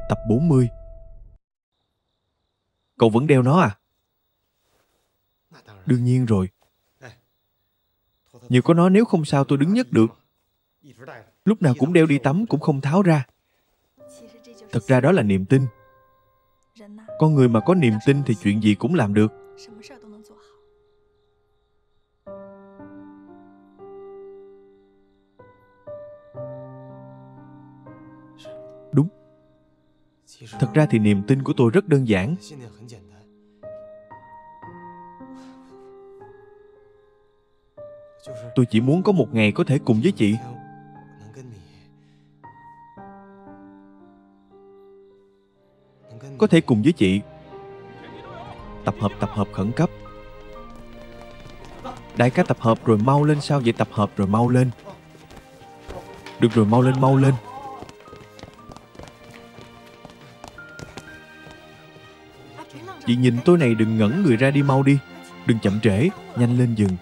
Tập 40. Cậu vẫn đeo nó à? Đương nhiên rồi. Nhờ có nó nếu không sao tôi đứng nhất được. Lúc nào cũng đeo đi tắm cũng không tháo ra. Thật ra đó là niềm tin. Con người mà có niềm tin thì chuyện gì cũng làm được. Đúng. Thật ra thì niềm tin của tôi rất đơn giản. Tôi chỉ muốn có một ngày có thể cùng với chị. Có thể cùng với chị. Tập hợp khẩn cấp. Đại ca tập hợp rồi mau lên sao vậy? Tập hợp rồi mau lên. Được rồi, mau lên, mau lên. Chị nhìn tôi này, đừng ngẩn người ra, đi mau đi. Đừng chậm trễ, nhanh lên dừng.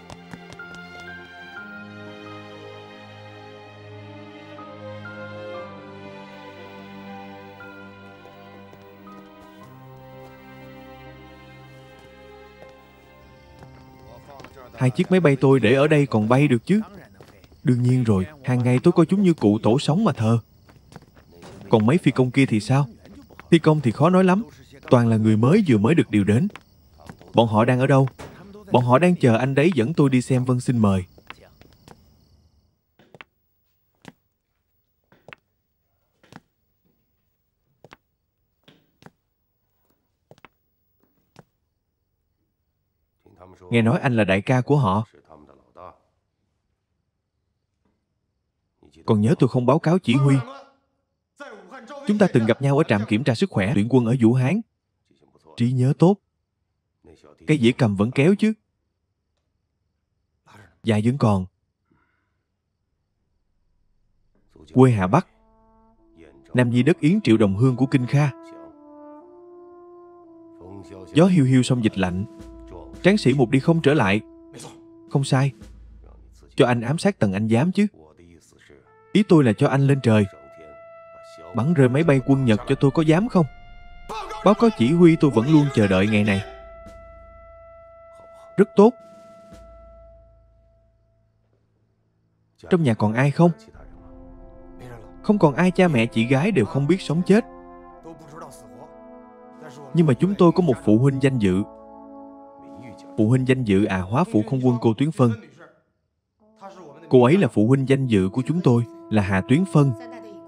Hai chiếc máy bay tôi để ở đây còn bay được chứ? Đương nhiên rồi, hàng ngày tôi coi chúng như cụ tổ sống mà thờ. Còn mấy phi công kia thì sao? Phi công thì khó nói lắm. Toàn là người mới vừa mới được điều đến. Bọn họ đang ở đâu? Bọn họ đang chờ anh đấy dẫn tôi đi xem. Vâng, xin mời. Nghe nói anh là đại ca của họ. Còn nhớ tôi không báo cáo chỉ huy. Chúng ta từng gặp nhau ở trạm kiểm tra sức khỏe tuyển quân ở Vũ Hán. Trí nhớ tốt. Cái dĩa cầm vẫn kéo chứ? Dạ vẫn còn. Quê Hà Bắc, Nam Di đất Yến Triệu Đồng Hương của Kinh Kha. Gió hiu hiu sông dịch lạnh. Tráng sĩ một đi không trở lại. Không sai. Cho anh ám sát Tần Anh Giám chứ. Ý tôi là cho anh lên trời. Bắn rơi máy bay quân Nhật cho tôi có dám không? Báo cáo chỉ huy, tôi vẫn luôn chờ đợi ngày này. Rất tốt. Trong nhà còn ai không? Không còn ai, cha mẹ chị gái đều không biết sống chết. Nhưng mà chúng tôi có một phụ huynh danh dự. Phụ huynh danh dự à? Hóa phụ không quân cô Tuyến Phân. Cô ấy là phụ huynh danh dự của chúng tôi, là Hà Tuyến Phân,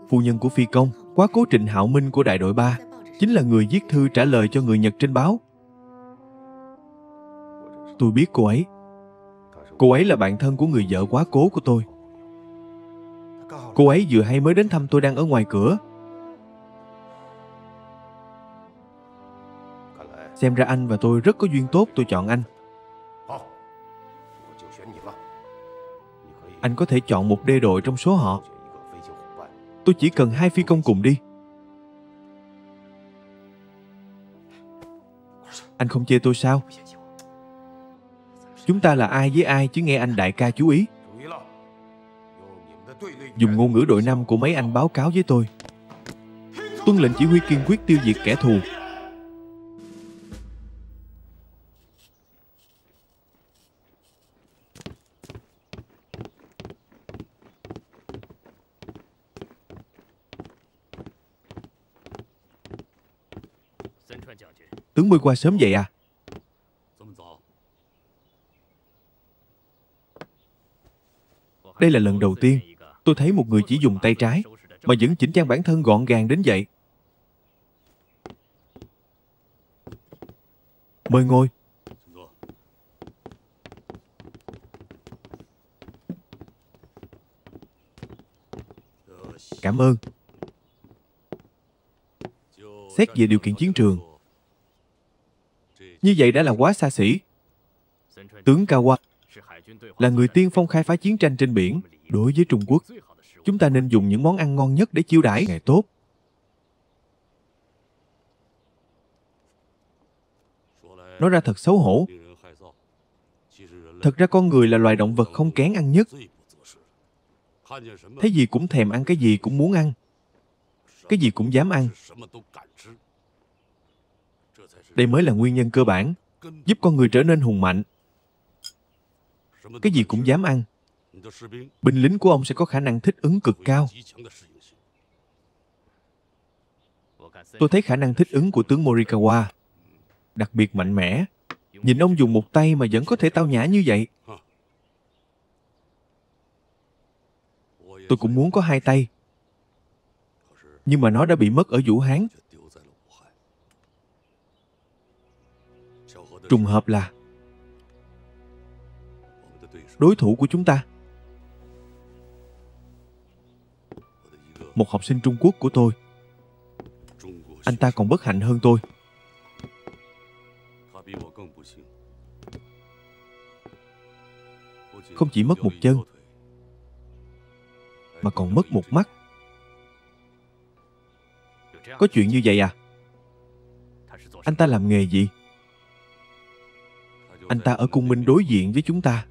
phu nhân của phi công, quá cố Trịnh Hạo Minh của đại đội 3, chính là người viết thư trả lời cho người Nhật trên báo. Tôi biết cô ấy. Cô ấy là bạn thân của người vợ quá cố của tôi. Cô ấy vừa hay mới đến thăm tôi đang ở ngoài cửa. Xem ra anh và tôi rất có duyên tốt, tôi chọn anh. Anh có thể chọn một đê đội trong số họ. Tôi chỉ cần 2 phi công cùng đi. Anh không chê tôi sao? Chúng ta là ai với ai chứ, nghe anh đại ca chú ý. Dùng ngôn ngữ đội 5 của mấy anh báo cáo với tôi. Tuân lệnh chỉ huy kiên quyết tiêu diệt kẻ thù. Tướng Mươi qua sớm vậy à? Đây là lần đầu tiên tôi thấy một người chỉ dùng tay trái mà vẫn chỉnh trang bản thân gọn gàng đến vậy. Mời ngồi. Cảm ơn. Xét về điều kiện chiến trường, như vậy đã là quá xa xỉ. Tướng Kawa là người tiên phong khai phá chiến tranh trên biển. Đối với Trung Quốc, chúng ta nên dùng những món ăn ngon nhất để chiêu đãi ngài tốt. Nói ra thật xấu hổ. Thật ra con người là loài động vật không kén ăn nhất. Thấy gì cũng thèm ăn, cái gì cũng muốn ăn. cái gì cũng dám ăn. Đây mới là nguyên nhân cơ bản, giúp con người trở nên hùng mạnh. Cái gì cũng dám ăn. Binh lính của ông sẽ có khả năng thích ứng cực cao. Tôi thấy khả năng thích ứng của tướng Morikawa đặc biệt mạnh mẽ. Nhìn ông dùng một tay mà vẫn có thể tao nhã như vậy. Tôi cũng muốn có hai tay. Nhưng mà nó đã bị mất ở Vũ Hán. Trùng hợp là đối thủ của chúng ta, một học sinh Trung Quốc của tôi. Anh ta còn bất hạnh hơn tôi. Không chỉ mất một chân, mà còn mất một mắt. Có chuyện như vậy à? Anh ta làm nghề gì? Anh ta ở cung minh đối diện với chúng ta.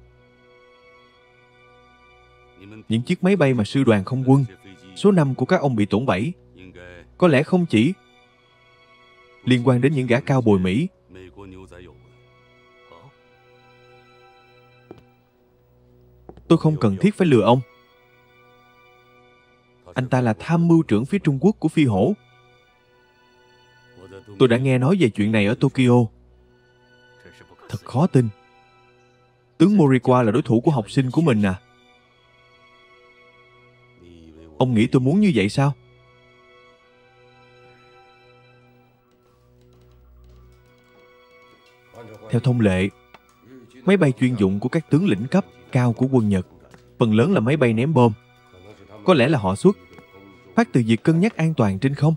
Những chiếc máy bay mà sư đoàn không quân, số 5 của các ông bị tổn bẫy. Có lẽ không chỉ liên quan đến những gã cao bồi Mỹ. Tôi không cần thiết phải lừa ông. Anh ta là tham mưu trưởng phía Trung Quốc của Phi Hổ. Tôi đã nghe nói về chuyện này ở Tokyo. Thật khó tin. Tướng Morikawa là đối thủ của học sinh của mình à? Ông nghĩ tôi muốn như vậy sao? Theo thông lệ, máy bay chuyên dụng của các tướng lĩnh cấp cao của quân Nhật phần lớn là máy bay ném bom. Có lẽ là họ xuất phát từ việc cân nhắc an toàn trên không.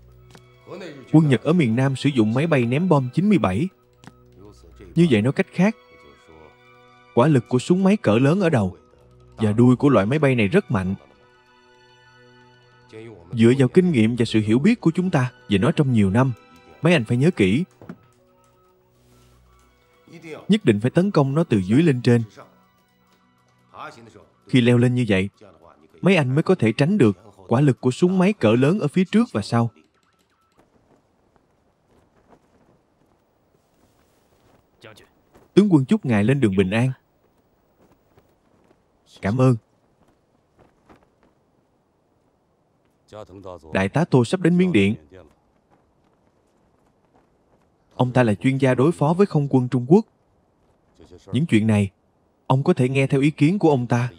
Quân Nhật ở miền Nam sử dụng máy bay ném bom 97. Như vậy nói cách khác, quả lực của súng máy cỡ lớn ở đầu và đuôi của loại máy bay này rất mạnh. Dựa vào kinh nghiệm và sự hiểu biết của chúng ta về nó trong nhiều năm, mấy anh phải nhớ kỹ. Nhất định phải tấn công nó từ dưới lên trên. Khi leo lên như vậy, mấy anh mới có thể tránh được quả lực của súng máy cỡ lớn ở phía trước và sau. Tướng quân chúc ngài lên đường bình an. Cảm ơn. Đại tá Tô sắp đến Miến Điện. Ông ta là chuyên gia đối phó với không quân Trung Quốc. Những chuyện này, ông có thể nghe theo ý kiến của ông ta.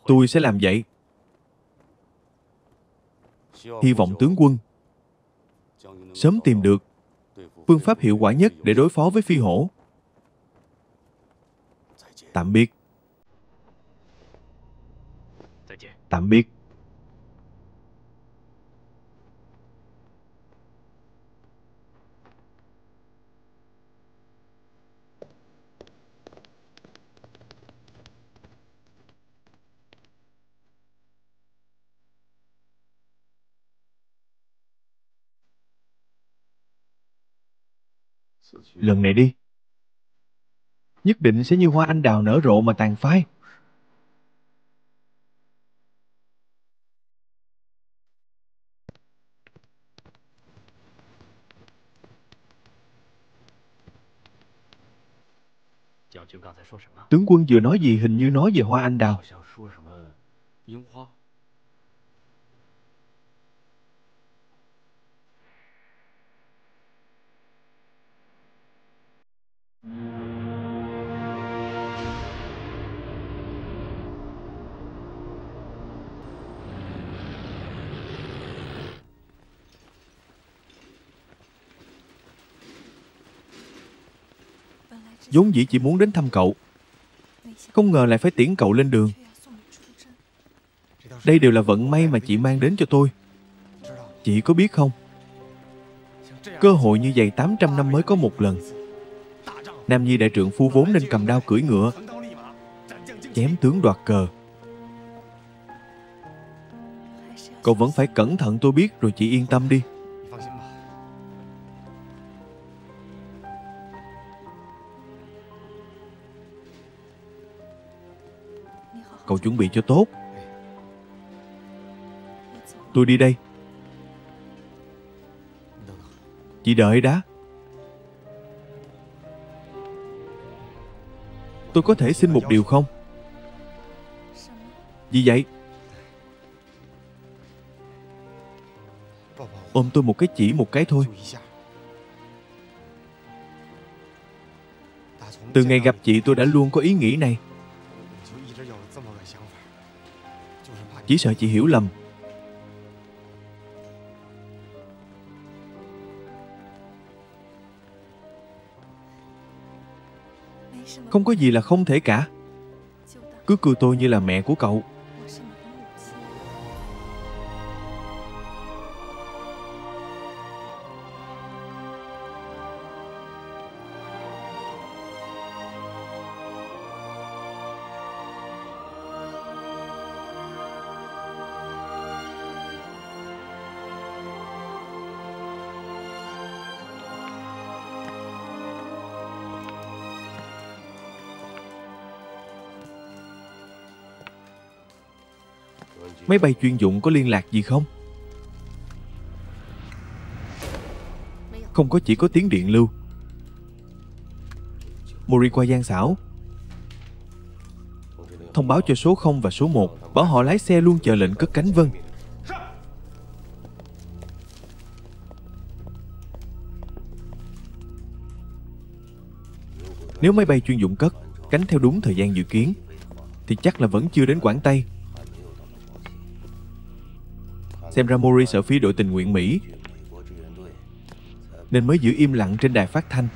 Tôi sẽ làm vậy. Hy vọng tướng quân sớm tìm được phương pháp hiệu quả nhất để đối phó với Phi Hổ. Tạm biệt. Tạm biệt. Lần này đi, nhất định sẽ như hoa anh đào nở rộ mà tàn phai. Tướng quân vừa nói gì, hình như nói về hoa anh đào. Vốn dĩ chỉ muốn đến thăm cậu, không ngờ lại phải tiễn cậu lên đường. Đây đều là vận may mà chị mang đến cho tôi. Chị có biết không? Cơ hội như vậy 800 năm mới có một lần. Nam Nhi đại trượng phu vốn nên cầm đao cưỡi ngựa, chém tướng đoạt cờ. Cậu vẫn phải cẩn thận, tôi biết rồi, chị yên tâm đi. Cậu chuẩn bị cho tốt. Tôi đi đây. Chị đợi đã. Tôi có thể xin một điều không? Gì vậy? Ôm tôi một cái, chỉ một cái thôi. Từ ngày gặp chị tôi đã luôn có ý nghĩ này. Chỉ sợ chị hiểu lầm. Không có gì là không thể cả. Cứ coi tôi như là mẹ của cậu. Máy bay chuyên dụng có liên lạc gì không? Không có, chỉ có tiếng điện lưu. Mori qua gian xảo. Thông báo cho số 0 và số 1, bảo họ lái xe luôn chờ lệnh cất cánh. Vâng. Nếu máy bay chuyên dụng cất cánh theo đúng thời gian dự kiến thì chắc là vẫn chưa đến Quảng Tây. Xem ra Mori sợ phi đội tình nguyện Mỹ nên mới giữ im lặng trên đài phát thanh.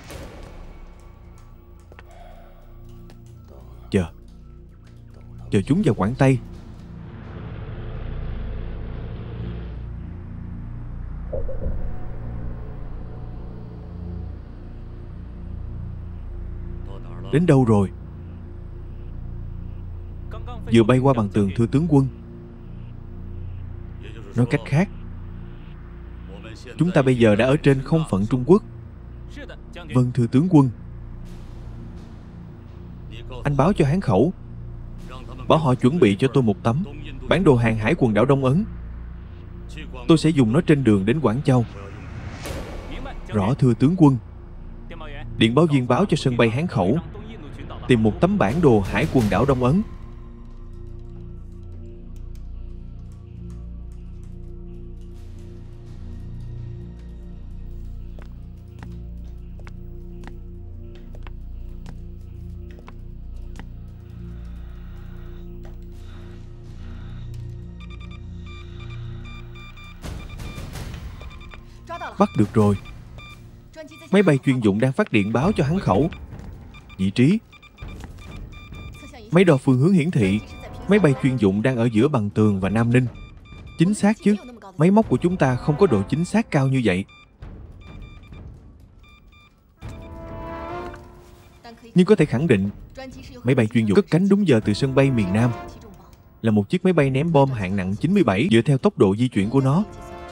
Chờ chúng vào Quảng Tây. Đến đâu rồi? Vừa bay qua bằng tường, thưa tướng quân. Nói cách khác, chúng ta bây giờ đã ở trên không phận Trung Quốc. Vâng, thưa tướng quân. Anh báo cho hán khẩu, bảo họ chuẩn bị cho tôi một tấm bản đồ hàng hải quần đảo Đông Ấn. Tôi sẽ dùng nó trên đường đến Quảng Châu. Rõ, thưa tướng quân. Điện báo viên báo cho sân bay hán khẩu tìm một tấm bản đồ hải quần đảo Đông Ấn. Bắt được rồi. Máy bay chuyên dụng đang phát điện báo cho hán khẩu. Vị trí. Máy đo phương hướng hiển thị máy bay chuyên dụng đang ở giữa Bằng Tường và Nam Ninh. Chính xác chứ. Máy móc của chúng ta không có độ chính xác cao như vậy. Nhưng có thể khẳng định máy bay chuyên dụng cất cánh đúng giờ từ sân bay miền Nam. Là một chiếc máy bay ném bom hạng nặng 97. Dựa theo tốc độ di chuyển của nó,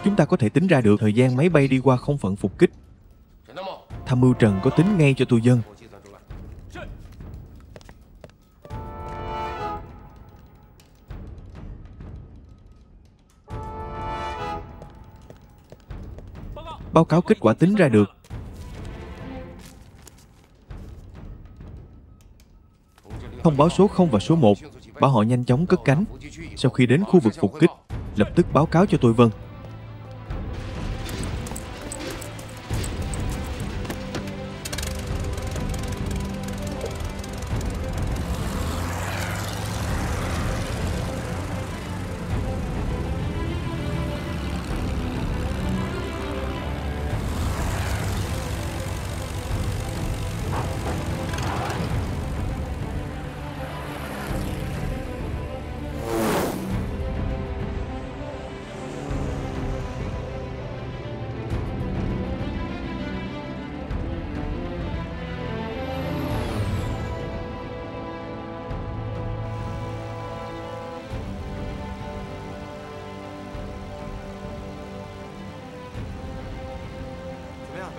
chúng ta có thể tính ra được thời gian máy bay đi qua không phận phục kích. Tham mưu Trần có tính ngay cho tôi dân. Báo cáo kết quả tính ra được. Thông báo số 0 và số 1, bảo họ nhanh chóng cất cánh. Sau khi đến khu vực phục kích, lập tức báo cáo cho tôi. Vâng.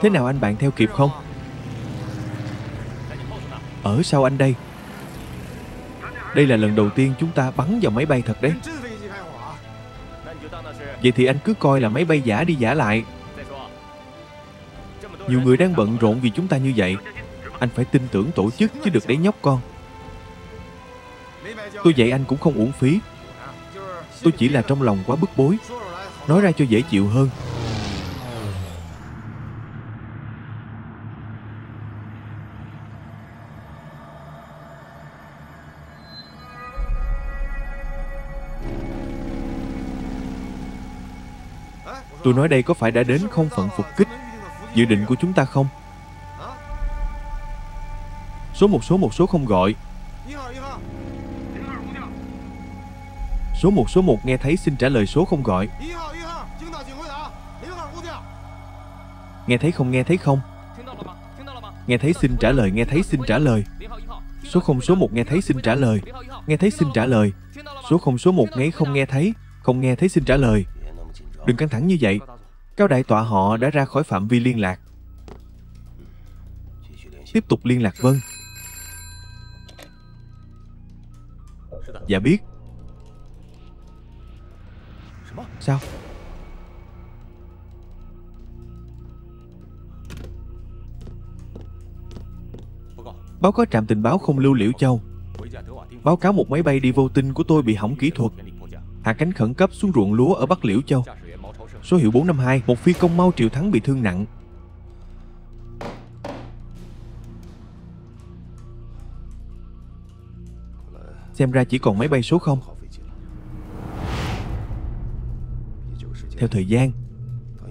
Thế nào anh bạn theo kịp không? Ở sau anh đây. Đây là lần đầu tiên chúng ta bắn vào máy bay thật đấy. Vậy thì anh cứ coi là máy bay giả đi giả lại. Nhiều người đang bận rộn vì chúng ta như vậy. Anh phải tin tưởng tổ chức chứ được đấy nhóc con. Tôi dạy anh cũng không uổng phí. Tôi chỉ là trong lòng quá bức bối, nói ra cho dễ chịu hơn. Tôi nói đây có phải đã đến không phận phục kích dự định của chúng ta không? Số 1 không gọi. Số 1 nghe thấy xin trả lời số không gọi. Nghe thấy không, nghe thấy không? Nghe thấy xin trả lời, nghe thấy xin trả lời. Số 1 nghe thấy xin trả lời. Nghe thấy xin trả lời. Số 1 nghe không nghe thấy. Không nghe thấy xin trả lời. Đừng căng thẳng như vậy. Cao đại tọa họ đã ra khỏi phạm vi liên lạc. Tiếp tục liên lạc. Vâng. Dạ biết. Sao? Báo cáo trạm tình báo không lưu Liễu Châu. Báo cáo một máy bay đi vô tinh của tôi bị hỏng kỹ thuật, hạ cánh khẩn cấp xuống ruộng lúa ở Bắc Liễu Châu. Số hiệu 452, một phi công Mao Triệu Thắng bị thương nặng. Xem ra chỉ còn máy bay số 0. Theo thời gian,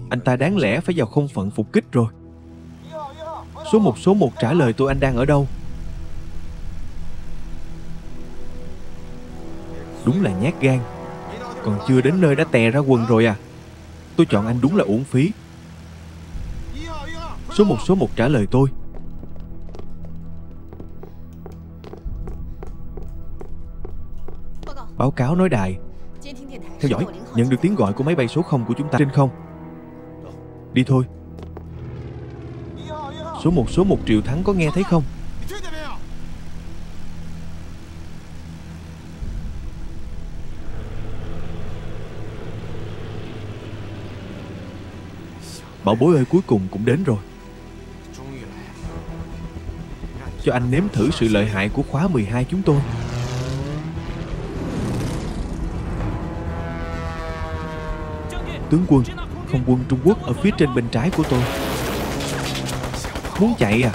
anh ta đáng lẽ phải vào không phận phục kích rồi. Số 1 trả lời tôi, anh đang ở đâu? Đúng là nhát gan. Còn chưa đến nơi đã tè ra quần rồi à? Tôi chọn anh đúng là uổng phí. Số 1 trả lời tôi. Báo cáo nói đài. Theo dõi, nhận được tiếng gọi của máy bay số 0 của chúng ta trên không. Đi thôi. Số 1 Triệu Thắng có nghe thấy không? Bảo bối ơi, cuối cùng cũng đến rồi. Cho anh nếm thử sự lợi hại của khóa 12 chúng tôi. Tướng quân, không quân Trung Quốc ở phía trên bên trái của tôi. Muốn chạy à?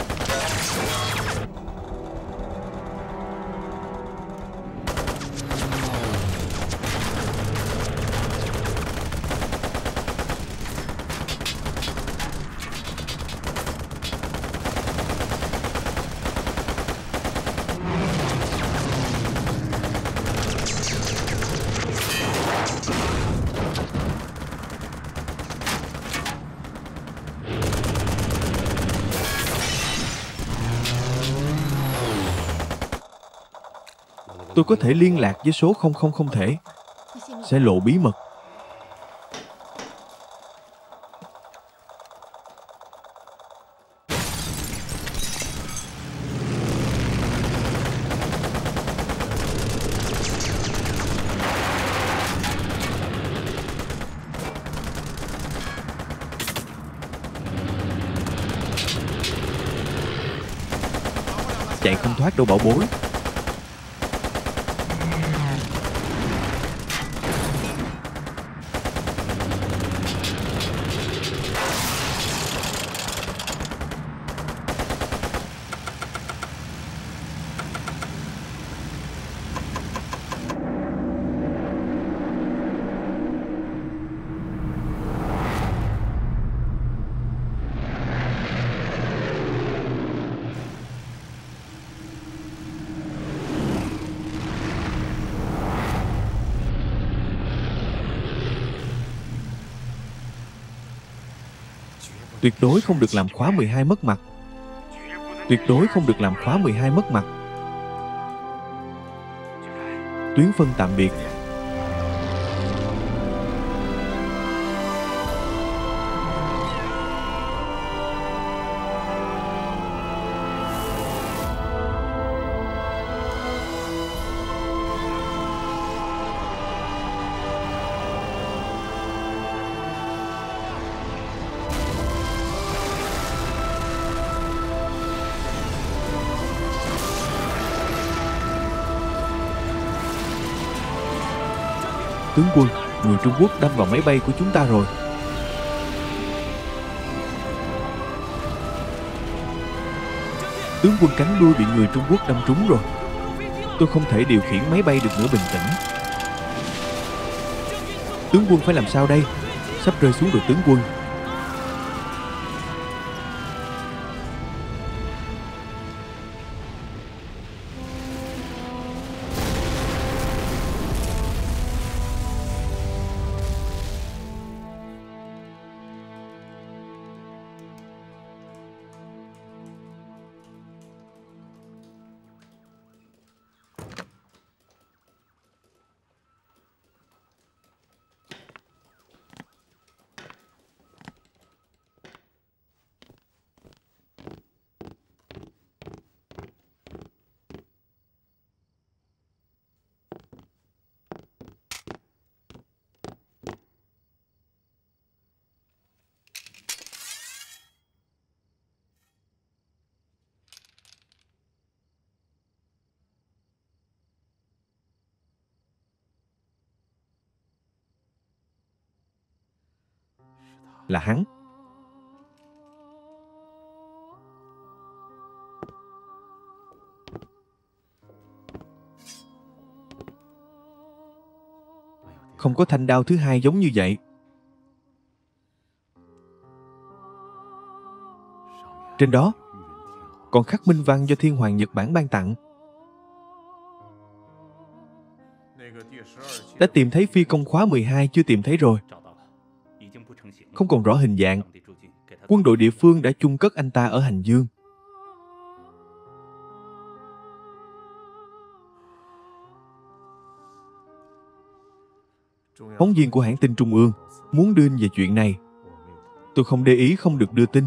Tôi có thể liên lạc với số 00 không thể. Sẽ lộ bí mật. Chạy không thoát đâu bảo bối. Tuyệt đối không được làm khóa 12 mất mặt. Tuyệt đối không được làm khóa 12 mất mặt. Tuyến phân tạm biệt. Tướng quân, người Trung Quốc đâm vào máy bay của chúng ta rồi. Tướng quân cánh đuôi bị người Trung Quốc đâm trúng rồi. Tôi không thể điều khiển máy bay được nữa, bình tĩnh. Tướng quân phải làm sao đây? Sắp rơi xuống rồi tướng quân. Là hắn. Không có thanh đao thứ hai giống như vậy. Trên đó còn khắc minh văn do Thiên Hoàng Nhật Bản ban tặng. Đã tìm thấy phi công khóa 12 chưa tìm thấy rồi. Không còn rõ hình dạng. Quân đội địa phương đã chôn cất anh ta ở Hành Dương. Phóng viên của hãng tin Trung ương muốn đưa về chuyện này. Tôi không để ý không được đưa tin.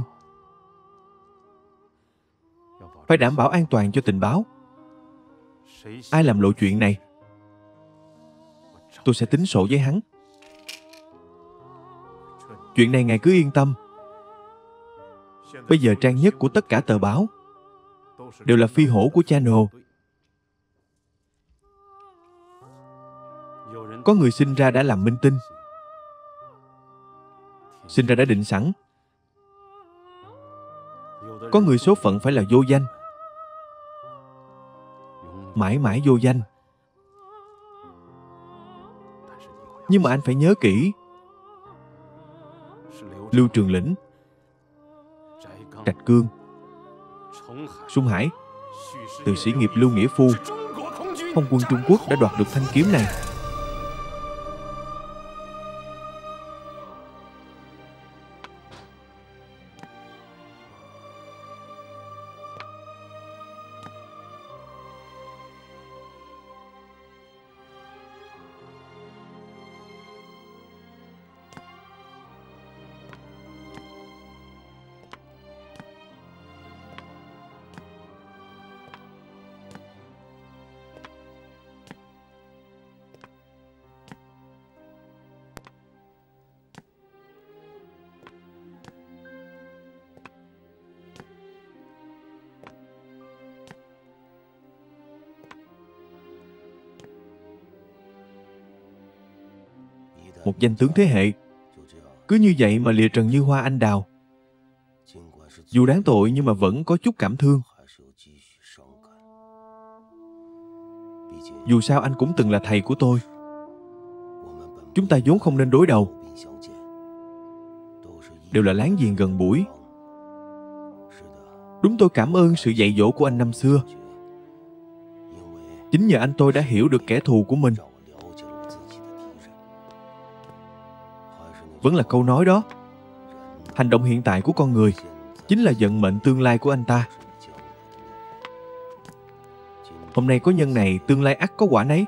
Phải đảm bảo an toàn cho tình báo. Ai làm lộ chuyện này, tôi sẽ tính sổ với hắn. Chuyện này ngài cứ yên tâm. Bây giờ trang nhất của tất cả tờ báo đều là phi hổ của Channel. Có người sinh ra đã làm minh tinh, sinh ra đã định sẵn. Có người số phận phải là vô danh, mãi mãi vô danh. Nhưng mà anh phải nhớ kỹ, Lưu Trường Lĩnh, Trạch Cương, Xuân Hải, từ sĩ nghiệp Lưu Nghĩa Phu, không quân Trung Quốc đã đoạt được thanh kiếm này. Một danh tướng thế hệ, cứ như vậy mà lìa trần như hoa anh đào. Dù đáng tội nhưng mà vẫn có chút cảm thương. Dù sao anh cũng từng là thầy của tôi. Chúng ta vốn không nên đối đầu, đều là láng giềng gần gũi. Đúng, tôi cảm ơn sự dạy dỗ của anh năm xưa. Chính nhờ anh tôi đã hiểu được kẻ thù của mình. Vẫn là câu nói đó, hành động hiện tại của con người chính là vận mệnh tương lai của anh ta. Hôm nay có nhân này, tương lai ắt có quả nấy.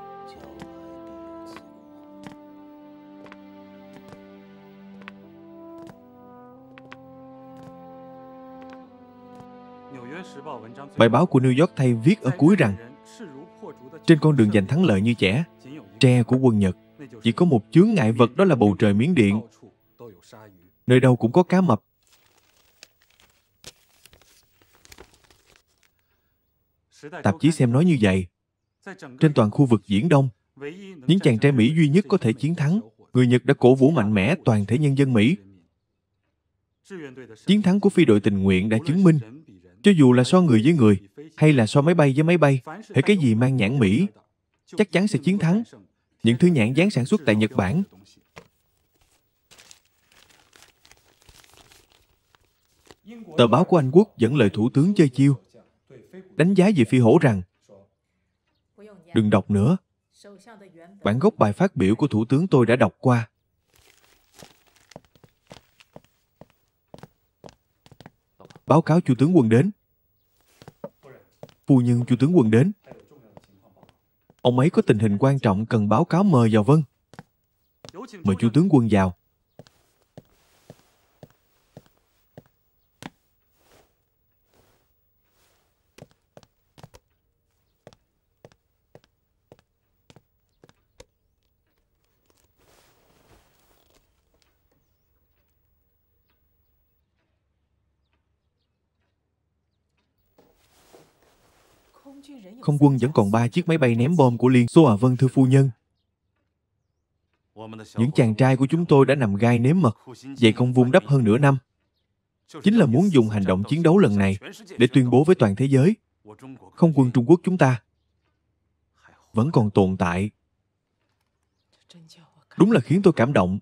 Bài báo của New York Times viết ở cuối rằng trên con đường giành thắng lợi như chẻ tre của quân Nhật, chỉ có một chướng ngại vật, đó là bầu trời Miến Điện. Nơi đâu cũng có cá mập. Tạp chí Xem nói như vậy. Trên toàn khu vực Viễn Đông, Những chàng trai Mỹ duy nhất có thể chiến thắng. Người Nhật đã cổ vũ mạnh mẽ toàn thể nhân dân Mỹ. Chiến thắng của phi đội tình nguyện đã chứng minh, cho dù là so người với người, hay là so máy bay với máy bay, hễ cái gì mang nhãn Mỹ, chắc chắn sẽ chiến thắng những thứ nhãn dán sản xuất tại Nhật Bản. Tờ báo của Anh Quốc dẫn lời Thủ tướng chơi chiêu, đánh giá về Phi Hổ rằng đừng đọc nữa. Bản gốc bài phát biểu của Thủ tướng tôi đã đọc qua. Báo cáo Chu tướng quân đến. Phu nhân Chu tướng quân đến. Ông ấy có tình hình quan trọng cần báo cáo, mời vào. Vâng. Mời Chu tướng quân vào. Không quân vẫn còn 3 chiếc máy bay ném bom của Liên Xô à? Vâng thưa phu nhân. Những chàng trai của chúng tôi đã nằm gai nếm mật, dày công vun đắp hơn nửa năm. Chính là muốn dùng hành động chiến đấu lần này để tuyên bố với toàn thế giới, không quân Trung Quốc chúng ta vẫn còn tồn tại. Đúng là khiến tôi cảm động.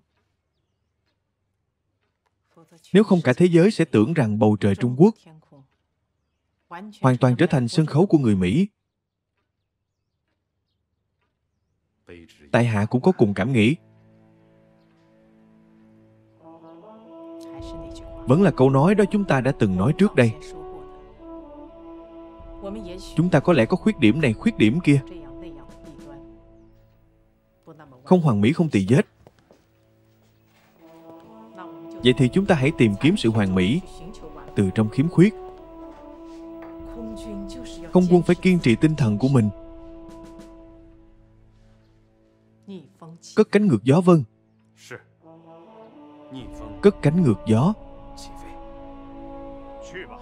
Nếu không, cả thế giới sẽ tưởng rằng bầu trời Trung Quốc hoàn toàn trở thành sân khấu của người Mỹ. Tại hạ cũng có cùng cảm nghĩ. Vẫn là câu nói đó chúng ta đã từng nói trước đây. Chúng ta có lẽ có khuyết điểm này, khuyết điểm kia. Không hoàn mỹ, không tỳ vết. Vậy thì chúng ta hãy tìm kiếm sự hoàn mỹ từ trong khiếm khuyết. Không quân phải kiên trì tinh thần của mình. Cất cánh ngược gió. Vâng. Cất cánh ngược gió.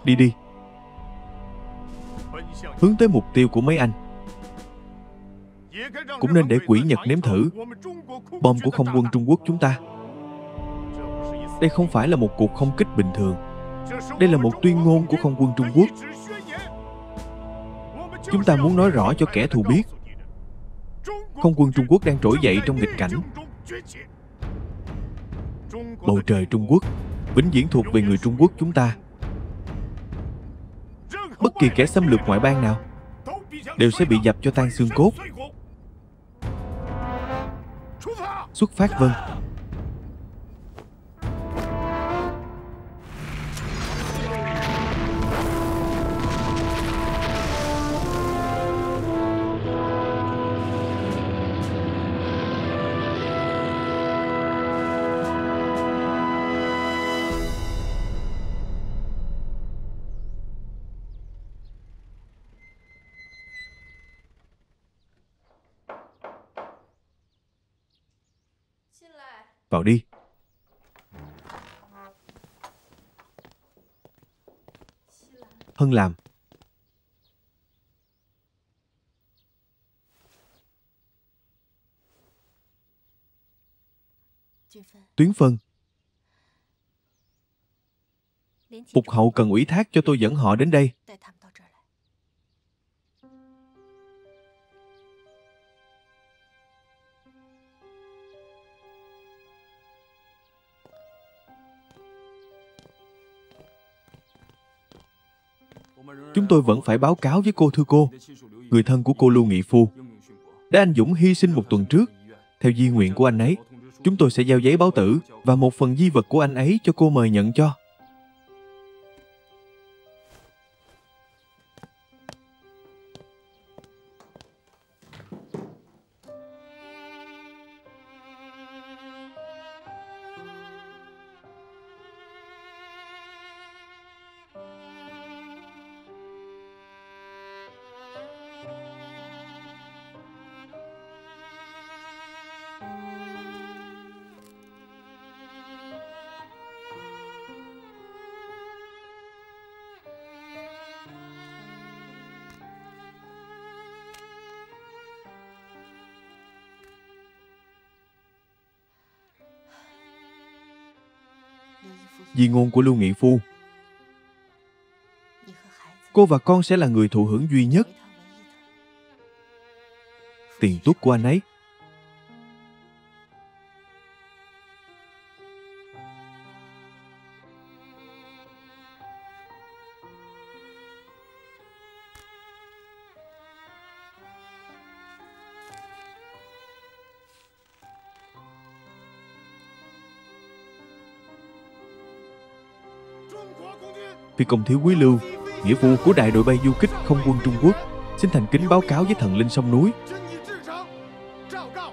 Đi đi. Hướng tới mục tiêu của mấy anh. Cũng nên để quỷ Nhật nếm thử bom của không quân Trung Quốc chúng ta. Đây không phải là một cuộc không kích bình thường. Đây là một tuyên ngôn của không quân Trung Quốc. Chúng ta muốn nói rõ cho kẻ thù biết, không quân Trung Quốc đang trỗi dậy trong nghịch cảnh. Bầu trời Trung Quốc vĩnh viễn thuộc về người Trung Quốc chúng ta. Bất kỳ kẻ xâm lược ngoại bang nào đều sẽ bị dập cho tan xương cốt. Xuất phát. Vâng. Vào đi. Hân làm. Tuyến phân. Phục hậu cần ủy thác cho tôi dẫn họ đến đây. Chúng tôi vẫn phải báo cáo với cô, thưa cô. Người thân của cô Lưu Nghị Phu đã anh dũng hy sinh một tuần trước. Theo di nguyện của anh ấy, chúng tôi sẽ giao giấy báo tử và một phần di vật của anh ấy cho cô mời nhận cho. Di ngôn của Lưu Nghị Phu. Cô và con sẽ là người thụ hưởng duy nhất. Tiền tuất của anh ấy. Phi công thiếu quý Lưu, nghĩa vụ của đại đội bay du kích không quân Trung Quốc, xin thành kính báo cáo với thần linh sông núi.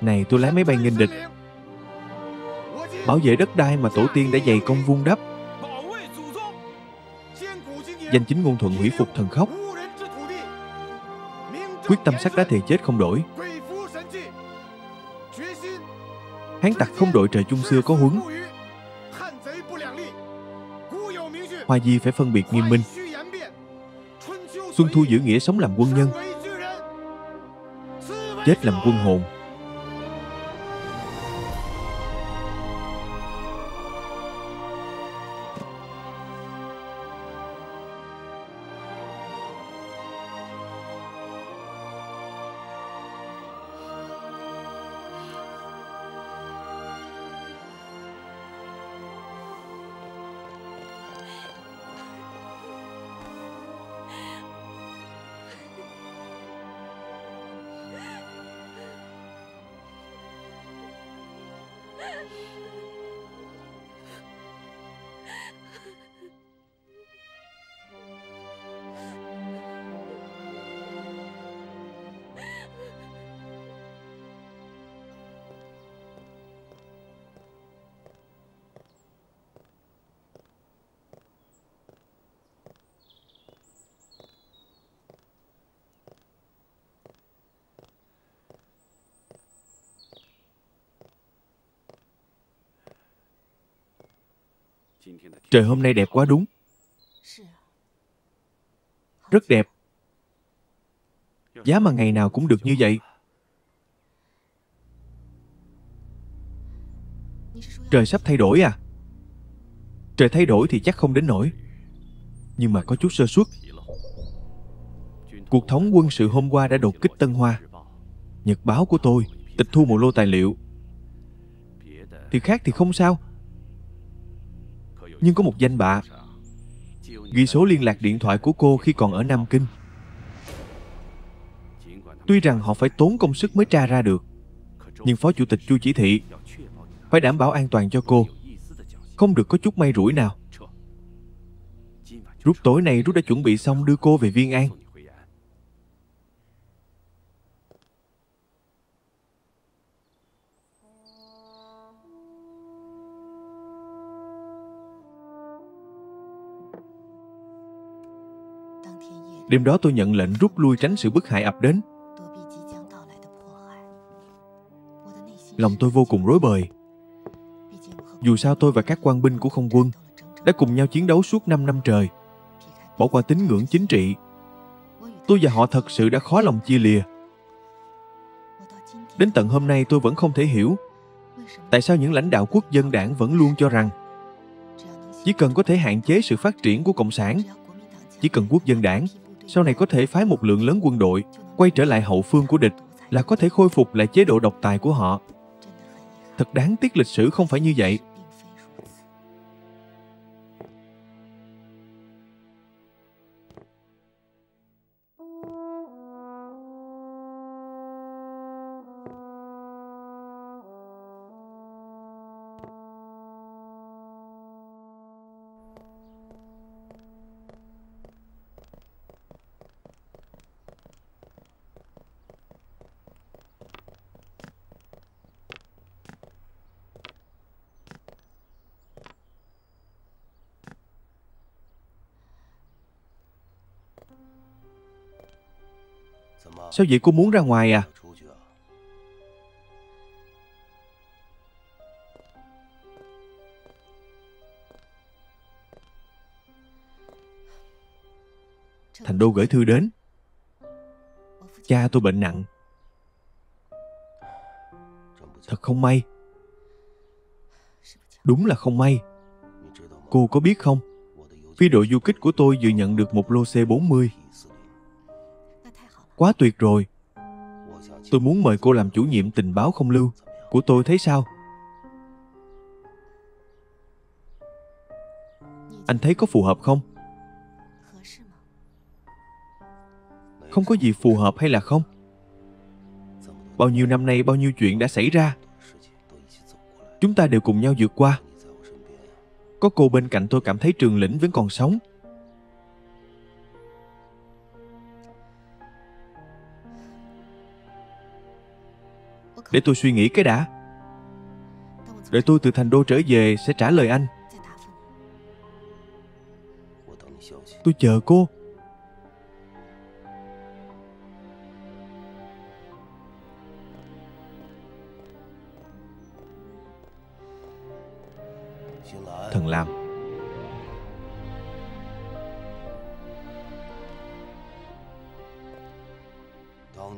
Này, tôi lái máy bay nghênh địch, bảo vệ đất đai mà tổ tiên đã dày công vun đắp. Danh chính ngôn thuận hủy phục thần khóc, quyết tâm sắt đá thề chết không đổi. Hán tặc không đội trời chung xưa có huấn. Hoa Di phải phân biệt nghiêm minh. Xuân Thu giữ nghĩa sống làm quân nhân, chết làm quân hồn. Trời hôm nay đẹp quá đúng. Rất đẹp. Giá mà ngày nào cũng được như vậy. Trời sắp thay đổi à? Trời thay đổi thì chắc không đến nỗi, nhưng mà có chút sơ suất. Cuộc thống quân sự hôm qua đã đột kích Tân Hoa. Nhật báo của tôi tịch thu một lô tài liệu. Thì khác thì không sao, nhưng có một danh bạ ghi số liên lạc điện thoại của cô khi còn ở Nam Kinh. Tuy rằng họ phải tốn công sức mới tra ra được, nhưng Phó Chủ tịch Chu chỉ thị phải đảm bảo an toàn cho cô, không được có chút may rủi nào. Rút tối nay Rút đã chuẩn bị xong đưa cô về Viên An. Đêm đó tôi nhận lệnh rút lui tránh sự bức hại ập đến. Lòng tôi vô cùng rối bời. Dù sao tôi và các quan binh của không quân đã cùng nhau chiến đấu suốt 5 năm trời. Bỏ qua tín ngưỡng chính trị, tôi và họ thật sự đã khó lòng chia lìa. Đến tận hôm nay tôi vẫn không thể hiểu tại sao những lãnh đạo quốc dân đảng vẫn luôn cho rằng chỉ cần có thể hạn chế sự phát triển của Cộng sản, chỉ cần quốc dân đảng sau này có thể phái một lượng lớn quân đội quay trở lại hậu phương của địch là có thể khôi phục lại chế độ độc tài của họ. Thật đáng tiếc lịch sử không phải như vậy. Sao vậy, cô muốn ra ngoài à? Thành Đô gửi thư đến. Cha tôi bệnh nặng. Thật không may. Đúng là không may. Cô có biết không? Phi đội du kích của tôi vừa nhận được một lô C-40. Quá tuyệt rồi. Tôi muốn mời cô làm chủ nhiệm tình báo không lưu của tôi, thấy sao? Anh thấy có phù hợp không? Không có gì phù hợp hay là không? Bao nhiêu năm nay bao nhiêu chuyện đã xảy ra. Chúng ta đều cùng nhau vượt qua. Có cô bên cạnh tôi cảm thấy Trường Lĩnh vẫn còn sống. Để tôi suy nghĩ cái đã. Đợi tôi từ thành đô trở về sẽ trả lời anh. Tôi chờ cô. Thần Lam.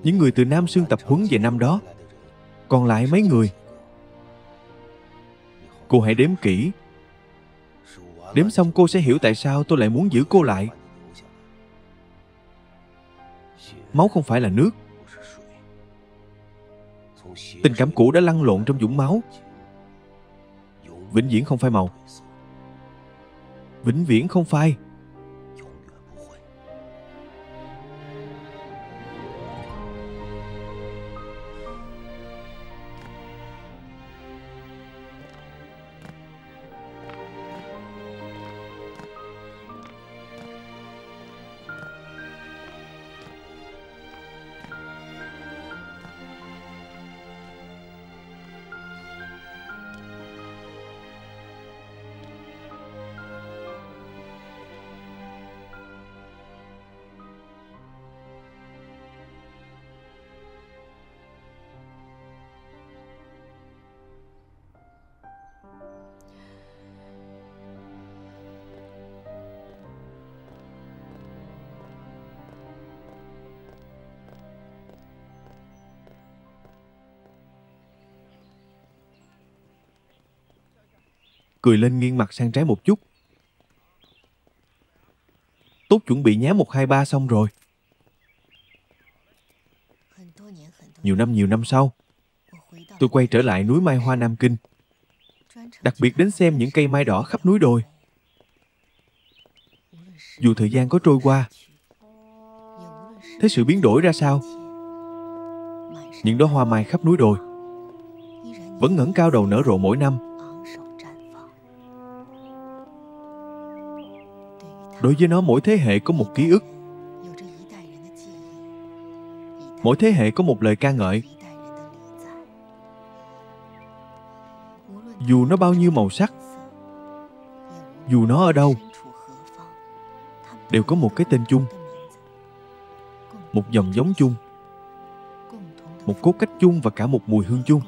Những người từ Nam Sương tập huấn về năm đó, còn lại mấy người? Cô hãy đếm kỹ. Đếm xong cô sẽ hiểu tại sao tôi lại muốn giữ cô lại. Máu không phải là nước. Tình cảm cũ đã lăn lộn trong vũng máu. Vĩnh viễn không phai màu. Vĩnh viễn không phai. Cười lên nghiêng mặt sang trái một chút. Tốt chuẩn bị nhá 1, 2, 3 xong rồi. Nhiều năm sau, tôi quay trở lại núi Mai Hoa Nam Kinh, đặc biệt đến xem những cây mai đỏ khắp núi đồi. Dù thời gian có trôi qua, thấy sự biến đổi ra sao, những đóa hoa mai khắp núi đồi vẫn ngẩng cao đầu nở rộ mỗi năm. Đối với nó, mỗi thế hệ có một ký ức, mỗi thế hệ có một lời ca ngợi. Dù nó bao nhiêu màu sắc, dù nó ở đâu, đều có một cái tên chung, một dòng giống chung, một cốt cách chung và cả một mùi hương chung.